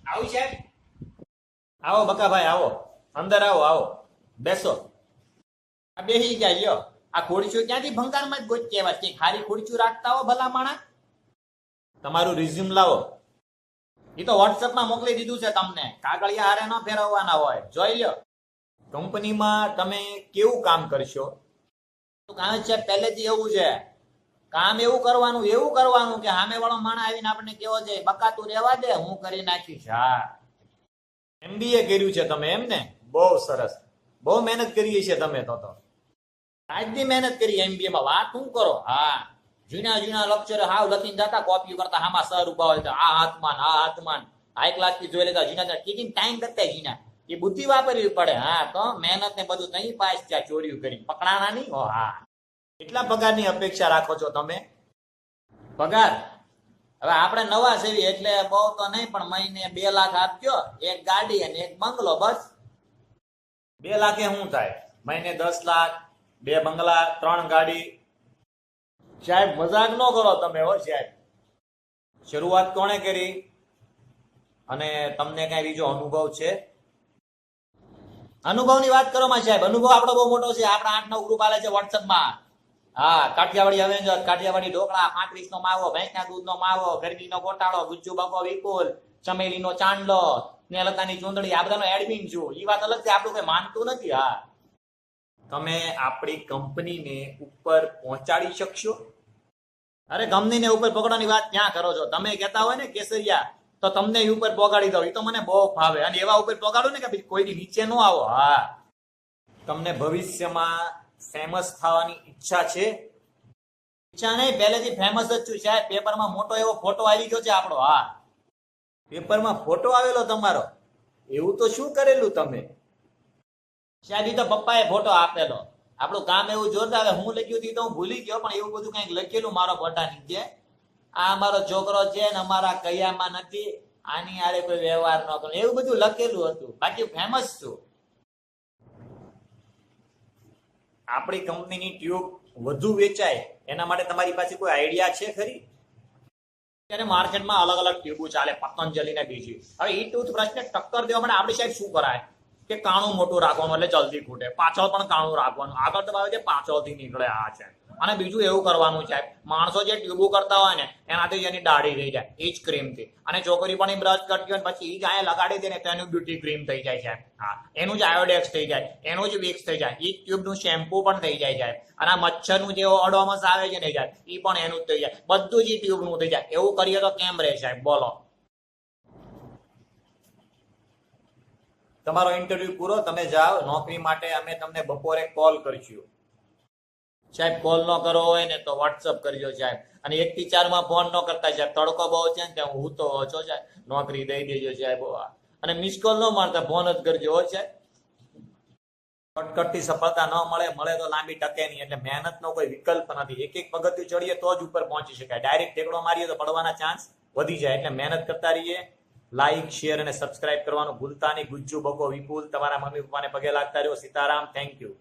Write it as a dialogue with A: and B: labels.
A: આવું છે? આવો બકાભાઈ આવો, અંદર આવો આવો, બેસો. આ બેસી ગયા લ્યો. આ ખુરશીઓ ક્યાંથી ભંગારમાં જ ગોચી આવ્યા છે? ખાલી ખુરશીઓ રાખતા હો ભલા માણા. તમારું રિઝ્યુમ લાવો. એ તો વોટ્સએપમાં મોકલી દીધું છે તમને, કાગળિયા હારે ન ફેરવવાના હોય. જોઈ લ્યો. કંપનીમાં તમે કેવું કામ કરશો? કામ છે પહેલેથી એવું છે. કામ એવું કરવાનું કે સામે વાળો માણસ આવીને આપણને કેવો છે, બકા તું રહેવા દે, હું કરી નાખીશ. હા, MBA કર્યું છે તમે એમ ને? બહુ સરસ, બહુ મહેનત કરી છે તમે તો. આજની મહેનત કરી MBA માં, વાત શું કરો? હા, જૂના લેક્ચર હાવ લખીને જતા, કોપી કરતા, આમાં સર ઉભા હોય તો આ હાથમાન હાઈ ક્લાસ થી જોઈ લેતા. જૂના ટીચિંગ ટાઈમ કરતા જૂના એ બુદ્ધિ વાપરવી પડે. હા, તો મહેનત ને બધું નહીં પાસ ત્યાં ચોર્યું કરી પકડાના નહીં. હા, કેટલા પગારની અપેક્ષા રાખો છો તમે? પગાર હવે આપણે નવા સેવી એટલે બહુ તો નહીં, પણ મહિને 2 લાખ આપજો, એક ગાડી અને એક બંગલો, બસ. 2 લાખે શું થાય? મહિને 10 લાખ, 2 બંગલા, 3 ગાડી. સાહેબ મજાક ન કરો તમે હો સાહેબ. શરૂઆત કોણે કરી અને તમને કઈ બીજો અનુભવ છે? અનુભવની વાત કરો માં સાહેબ. અનુભવ આપણો બહુ મોટો છે. આપણા 8-9 ગ્રુપ આલે છે વોટ્સએપમાં. હા, કાઠિયાવાડી અવેન્જર, કાઠિયાવાડી ઢોકળા, 35 નો માવો, ભેંસના દૂધનો માવો, ગરમીનો ગોટાળો, ગુજ્જુ બકો વિપુલ, ચમેલીનો ચાંદલો, સ્નેહલતાની ચૂંદડી, આ બધાનો એડમિન છું. એ વાત અલગ છે, આપણું કઈ માનતું નથી. હા, તમે આપણી કંપનીને ઉપર પહોંચાડી શકશો? અરે કંપનીને ઉપર પકડવાની વાત ક્યાં કરો છો તમે? કહેતા હોય ને કેસરિયા, તો તમને ઉપર પહોંચાડી દો. એ તો મને બહુ ભાવે, અને એવા ઉપર પહોંચાડો ને કે કોઈની નીચે ન આવો. હા, તમને ભવિષ્યમાં ફેમસ થવાની ઈચ્છા છે? ઈચ્છા નહીં, પહેલેથી ફેમસ જ છું સાહેબ. પેપરમાં મોટો એવો ફોટો આવી ગયો છે આપણો. હા, પેપરમાં ફોટો આવેલો તમારો? એવું તો શું કરેલું તમે? સાહેબ ઈ તો પપ્પાએ ફોટો આપેલો. આપણું કામ એવું જોરદાર. હું લખ્યું હતું તો હું ભૂલી ગયો, પણ એવું બધું કઈક લખેલું મારો ફોટા નીચે. આ અમારો છોકરો છે ને અમારા કૈયામાં નથી, આની આરે કોઈ વ્યવહાર ન કરો, એવું બધું લખેલું હતું. બાકી ફેમસ છું. આપણી કંપનીની ટ્યુબ વધુ વેચાય એના માટે તમારી પાસે કોઈ આઈડિયા છે ખરી? ત્યારે માર્કેટમાં અલગ અલગ ટ્યુબો ચાલે, પતંજલિ ને બીજી. હવે એ ટૂથબ્રશને ટક્કર દેવા માટે આપણે સાહેબ શું કરાય કે કાણું મોટું રાખવાનું એટલે જલ્દી ખૂટે, પાછળ પણ કાણું રાખવાનું, આગળ તો આવે છે પાછળથી નીકળે. આ છે. અને બીજું એવું કરવાનું છે, માણસો જે ટ્યુબો કરતા હોય ને એનાથી એની દાઢી થઈ જાય એ જ ક્રીમથી. અને છોકરી પણ એ બ્રશ કરતી હોય પછી એ જ અહીંયા લગાડી દે ને તો એનું બ્યુટી ક્રીમ થઈ જાય છે. હા, એનું જ આયોડેક્સ થઈ જાય, એનું જ વિક્સ થઈ જાય, એ ટ્યુબનું શેમ્પુ પણ થઈ જાય છે. અને આ મચ્છરનું જે ઓડોમસ આવે છે ને જાય એ પણ એનું જ થઈ જાય. બધું જ ટ્યુબનું થઈ જાય. એવું કરીએ તો કેમ રહે સાહેબ બોલો? તમારો ઇન્ટરવ્યુ પૂરો, તમે જાઓ નોકરી માટે. અમે તમને બપોરે કોલ કરીશું સાહેબ. કોલ ન કરવો હોય ને તો વોટ્સઅપ કરજો સાહેબ. અને 1 થી 4 માં ફોન ન કરતા સાહેબ. તડકો બહુ છે ને ત્યાં હું તો ઓછો સાહેબ. નોકરી દઈ દેજો સાહેબ. અને મિસ કોલ ન મારતા, ફોન જ કરજો હો સાહેબ. કટકટથી સફળતા ન મળે તો લાંબી ટકે નહીં. એટલે મહેનતનો કોઈ વિકલ્પ નથી. એક પગથિયું ચડીએ તો જ ઉપર પહોંચી શકાય. ડાયરેક્ટ ટેકડો મારીએ તો પડવાના ચાન્સ વધી જાય. એટલે મહેનત કરતા રહીએ. લાઈક, શેર અને સબસ્ક્રાઇબ કરવાનું ભૂલતા નહીં. ગુજ્જુ બકો વિપુલ, તમારા મમ્મી પપ્પાને પગે લાગતા રહ્યો. Sitaram, thank you.